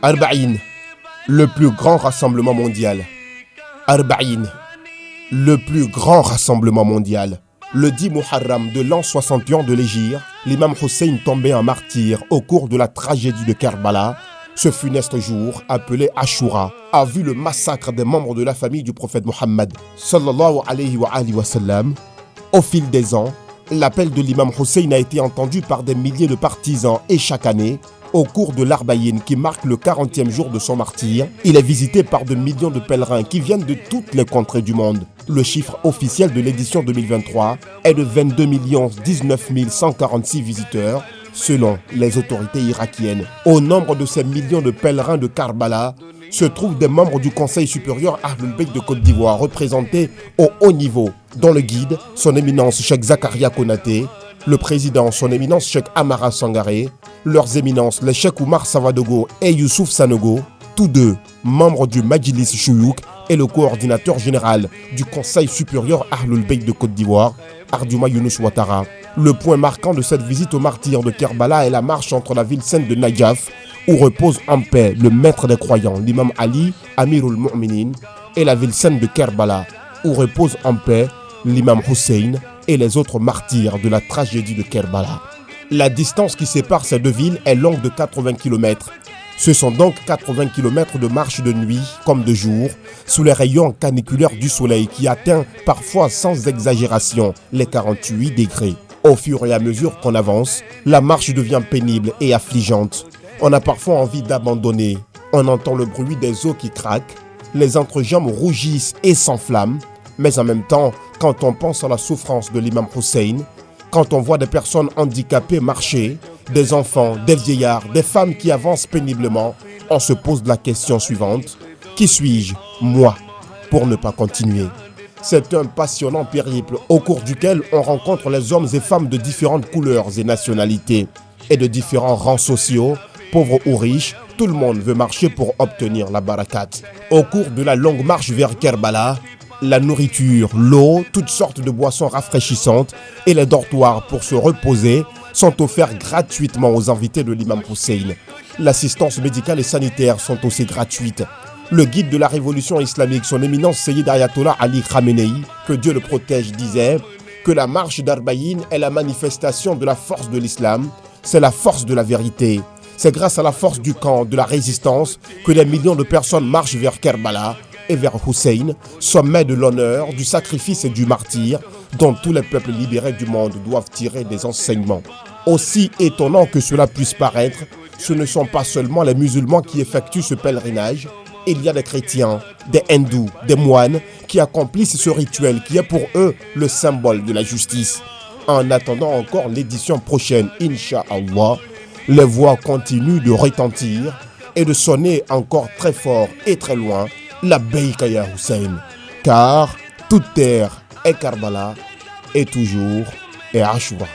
Arba'in, le plus grand rassemblement mondial. Arba'in, le plus grand rassemblement mondial. Le 10 Muharram de l'an 61 de l'Hégire, l'imam Hussein tombé en martyr au cours de la tragédie de Kerbala. Ce funeste jour, appelé Ashura, a vu le massacre des membres de la famille du prophète Mohammed sallallahu alayhi wa sallam. Au fil des ans, l'appel de l'imam Hussein a été entendu par des milliers de partisans et chaque année, au cours de l'Arbaïn qui marque le 40e jour de son martyre, il est visité par de millions de pèlerins qui viennent de toutes les contrées du monde. Le chiffre officiel de l'édition 2023 est de 22 19 146 visiteurs, selon les autorités irakiennes. Au nombre de ces millions de pèlerins de Karbala se trouvent des membres du Conseil supérieur Ahlul Bayt de Côte d'Ivoire représentés au haut niveau, dont le guide, son éminence Cheikh Zakaria Konaté, le président, son éminence Cheikh Amara Sangaré, leurs éminences les Cheikh Oumar Savadogo et Youssouf Sanogo, tous deux membres du Majlis Chouyouk et le coordinateur général du Conseil supérieur Ahlul Bayt de Côte d'Ivoire, Ardouma Younous Ouattara. Le point marquant de cette visite aux martyrs de Kerbala est la marche entre la ville sainte de Najaf, où repose en paix le maître des croyants, l'imam Ali, Amirul Mu'minin, et la ville sainte de Kerbala, où repose en paix l'imam Hussein et les autres martyrs de la tragédie de Kerbala. La distance qui sépare ces deux villes est longue de 80 km. Ce sont donc 80 km de marche de nuit comme de jour, sous les rayons caniculaires du soleil qui atteint parfois sans exagération les 48 degrés. Au fur et à mesure qu'on avance, la marche devient pénible et affligeante. On a parfois envie d'abandonner. On entend le bruit des os qui craquent, les entrejambes rougissent et s'enflamment. Mais en même temps, quand on pense à la souffrance de l'imam Hussein, quand on voit des personnes handicapées marcher, des enfants, des vieillards, des femmes qui avancent péniblement, on se pose la question suivante. Qui suis-je, moi, pour ne pas continuer ? C'est un passionnant périple au cours duquel on rencontre les hommes et femmes de différentes couleurs et nationalités et de différents rangs sociaux, pauvres ou riches, tout le monde veut marcher pour obtenir la barakat. Au cours de la longue marche vers Kerbala, la nourriture, l'eau, toutes sortes de boissons rafraîchissantes et les dortoirs pour se reposer sont offerts gratuitement aux invités de l'imam Hussein. L'assistance médicale et sanitaire sont aussi gratuites. Le guide de la révolution islamique, son éminence Seyyid Ayatollah Ali Khamenei, que Dieu le protège, disait que la marche d'Arbaïn est la manifestation de la force de l'islam, c'est la force de la vérité. C'est grâce à la force du camp, de la résistance, que des millions de personnes marchent vers Kerbala et vers Hussein, sommet de l'honneur, du sacrifice et du martyre, dont tous les peuples libérés du monde doivent tirer des enseignements. Aussi étonnant que cela puisse paraître, ce ne sont pas seulement les musulmans qui effectuent ce pèlerinage. Il y a des chrétiens, des hindous, des moines qui accomplissent ce rituel qui est pour eux le symbole de la justice. En attendant encore l'édition prochaine, Inch'Allah, les voix continuent de retentir et de sonner encore très fort et très loin, la Bayka ya Hussein, car toute terre est Karbala et toujours est Ashura.